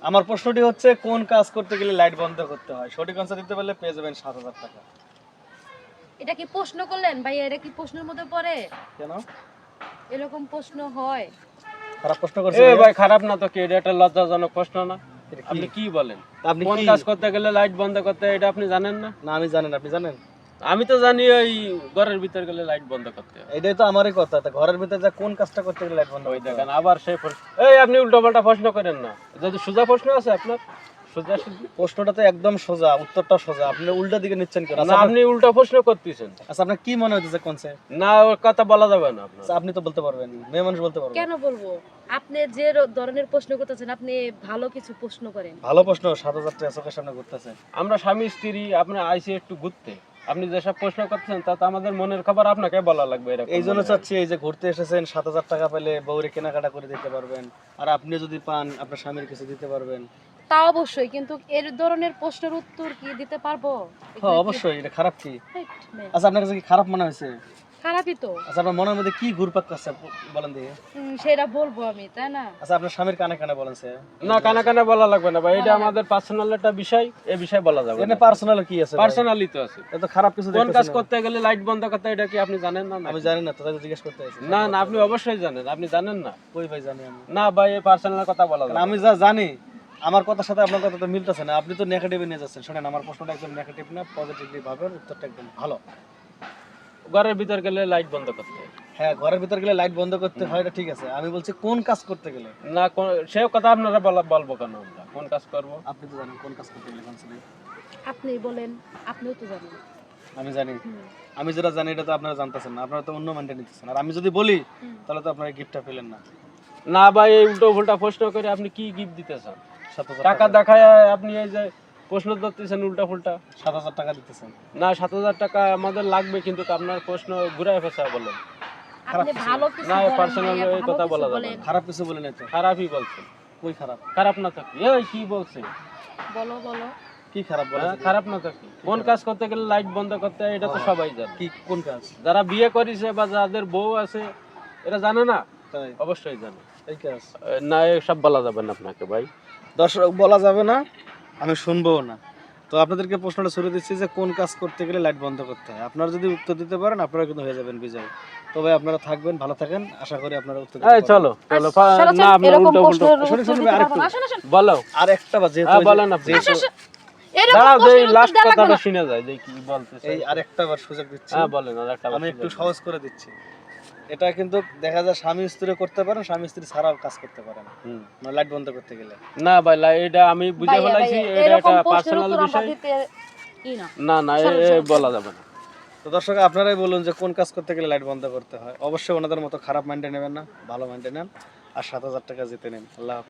আমার প্রশ্নটি হচ্ছে কোন কাজ করতে গেলে লাইট বন্ধ করতে হয়? সঠিক আনসার দিতে পারলে পেয়ে যাবেন ৭০০০ টাকা। এটা কি প্রশ্ন করলেন ভাইয়া? এটা কি প্রশ্নের মধ্যে পড়ে? কেন? এরকম প্রশ্ন হয়? খারাপ প্রশ্ন করছে এ ভাই খারাপ না তো কি, এটা একটা লজ্জাজনক প্রশ্ন না? এটা কি? আপনি কি বলেন? আপনি কোন কি? কাজ করতে গেলে লাইট বন্ধ করতে হয়, এটা আপনি জানেন না? না আমি জানেন, আপনি জানেন? আমি তো জানি ওই ঘরের ভিতর গেলে লাইট বন্ধ করতে হয়। এটাই তো আমারই কথা। তা ঘরের ভিতরে যা কোন কাজটা করতে গেলে লাইট বন্ধ ওই করতে দেখেন হয়? আবার সেই এই আপনি উল্টো পাল্টা প্রশ্ন করেন না। যদি সোজা প্রশ্ন আছে আপনার, সোজা শুধু। প্রশ্নটা তো একদম সোজা, উত্তরটা সোজা। আপনি উল্টা দিকে নিচ্ছেন কেন? না আপনি উল্টা প্রশ্ন করতেছেন। আচ্ছা আপনার কি মনে হচ্ছে কোন সে? না ওর কথা বলা যাবে না আপনার। আচ্ছা, আপনি তো বলতে পারবেন, মেয়ে মানুষ বলতে পারবেন। কেন বলবো? আপনি যে ধরনের প্রশ্ন করতেছেন, আপনি ভালো কিছু প্রশ্ন করেন। ভালো প্রশ্ন, ৭০০০ টাকা চোখের সামনে ঘুরতেছে। আমরা স্বামী স্ত্রী, আপনি আইসি একটু ঘুরতে, আপনি যেসব প্রশ্ন করতেছেন তা তো আমাদের মনের খবর আপনাকে বলা লাগবে। এরকম এই জন্য মনে হয়। চাচ্ছি এই যে ঘুরতে এসেছেন ৭০০০ টাকা পেলে বউরে কেনাকাটা করে দিতে পারবেন, আর আপনি যদি পান আপনার স্বামীর কিছু দিতে পারবেন। তা অবশ্যই, কিন্তু এর ধরনের প্রশ্নের উত্তর কি দিতে পারবো? হ্যাঁ অবশ্যই, এটা খারাপ কি? হেট, মেয়ে। আচ্ছা আপনার কাছে কি খারাপ মনে হয়েছে? খারাপই তো। আচ্ছা আপনার মনের মধ্যে কি ঘুরপাক করছে বলেন দেখি। সেটা বলবো আমি, তাই না? আচ্ছা আপনার স্বামীর কানে কানে বলেন সে। না কানে কানে বলা লাগবে না ভাই, এটা আমাদের পার্সোনাল একটা বিষয়, এই বিষয়ে বলা যাবে এখানে না। পার্সোনাল কি আছে? পার্সোনালি তো আছে। এটা তো খারাপ কিছু কোন দেখতেছি কাজ না। করতে গেলে লাইট বন্ধ করতে হয়, এটা কি আপনি জানেন না? আমি জানি না, তো তাই তো জিজ্ঞেস করতে আইছি। না না আপনি অবশ্যই জানেন, আপনি জানেন না? কই ভাই জানি আমি। না ভাই এই পার্সোনাল কথা বলা যাবে কারণ না। আমি যা জানি আমার কথার সাথে আপনার কথা তো মিলতেছে না। আপনি তো নেগেটিভে নিয়ে যাচ্ছেন। শুনেন আমার প্রশ্নটা একদম নেগেটিভ না, পজিটিভলি ভাবেন, উত্তরটা একদম ভালো। ঘরের ভিতর গেলে লাইট বন্ধ করতে হয়। হ্যাঁ ঘরের ভিতর গেলে লাইট বন্ধ করতে হয়, এটা ঠিক আছে। আমি বলছি কোন কাজ করতে গেলে। না সে কথা আপনারা বলবো কেন? আমরা কোন কাজ করব? আপনি তো জানেন কোন কাজ করতে গেলে কাউন্সিলিং। আপনি বলেন, আপনিও তো জানেন। আমি জানি। হুম। আমি যেটা জানি এটা তো আপনারা জানতেছেন না, আপনারা তো অন্য মাইন্ডে নিতেছেন। আর আমি যদি বলি হুম। তাহলে তো আপনারা গিফটটা পেলেন না। না ভাই এই উল্টো উল্টা প্রশ্ন করে আপনি কি গিফট দিতে চান? ৭০০০ টাকা দেখায় আপনি এই যে প্রশ্ন ধরতেছেন উল্টা ফুলটা। ৭০০০ টাকা দিতেছেন। না ৭০০০ টাকা আমাদের লাগবে, কিন্তু আপনার প্রশ্ন ঘুরায় ফেসা বলেন। আপনি ভালো কিছু না, বলেন, personal ভাইয়া, এই ভালো কথা কিছু বলা যাবে বলেন। না। খারাপ কিছু বলে নাই তো। খারাপই বলছেন। কই খারাপ? খারাপ না থাকি এই কি বলছে? বলো বলো। কি খারাপ বলে? হ্যাঁ, খারাপ না থাকি। কোন কাজ করতে গেলে লাইট বন্ধ করতে হয়, এটা তো সবাই জানে। কি কোন কাজ? যারা বিয়ে করেছে বা যাদের বউ আছে এরা জানে না? তাই অবশ্যই জানে। এই কাজ না সব বলা যাবে না আপনাকে ভাই। দর্শক বলা যাবে না, আমি শুনবো না। তো আপনাদেরকে প্রশ্নটা ছুড়ে দিচ্ছি যে কোন কাজ করতে গেলে লাইট বন্ধ করতে হয়। আপনারা যদি উত্তর দিতে পারেন আপনারা কিন্তু হয়ে যাবেন বিজয়। তবে আপনারা থাকবেন, ভালো থাকেন, আশা করি আপনারা উত্তর দিতে এই পারবেন। চলো চলো চলো, না চলো, আপনি এরকম উল্টো উল্টো প্রশ্নের শুনুন, উত্তর শুনুন, দিতে আরেকটু। পারবো না। আসেন, আসেন। বলো। আর একটা বা যেহেতু হ্যাঁ বলেন আপনি। আসেন, আসেন। এরকম দাঁড়াও যে প্রশ্নের উত্তর লাস্ট দেওয়া লাগবে কথাটা না। শুনে যায় যে কি বলতেছে। এই আরেকটা বার সুযোগ দিচ্ছি। হ্যাঁ বলেন আরেকটা। আমি একটু সহজ করে দিচ্ছি। এটা কিন্তু দেখা যায় স্বামী স্ত্রী করতে পারেন, স্বামী স্ত্রী ছাড়াও কাজ করতে পারেন। মানে লাইট বন্ধ করতে গেলে। না ভাই এটা আমি বুঝে ভাইয়া, ফেলাইছি, ভাইয়া, এটা এরকম একটা প্রশ্নের পার্সোনাল উত্তর আমরা বিষয়। দিতে ই না। না না সরো, এ সরো, বলা যাবে না। তো দর্শক আপনারাই বলুন যে কোন কাজ করতে গেলে লাইট বন্ধ করতে হয়। অবশ্যই ওনাদের মতো খারাপ মাইন্ডে নেবেন না, ভালো মাইন্ডে নেন, আর ৭০০০ টাকা জিতে নেন। আল্লাহ হাফেজ।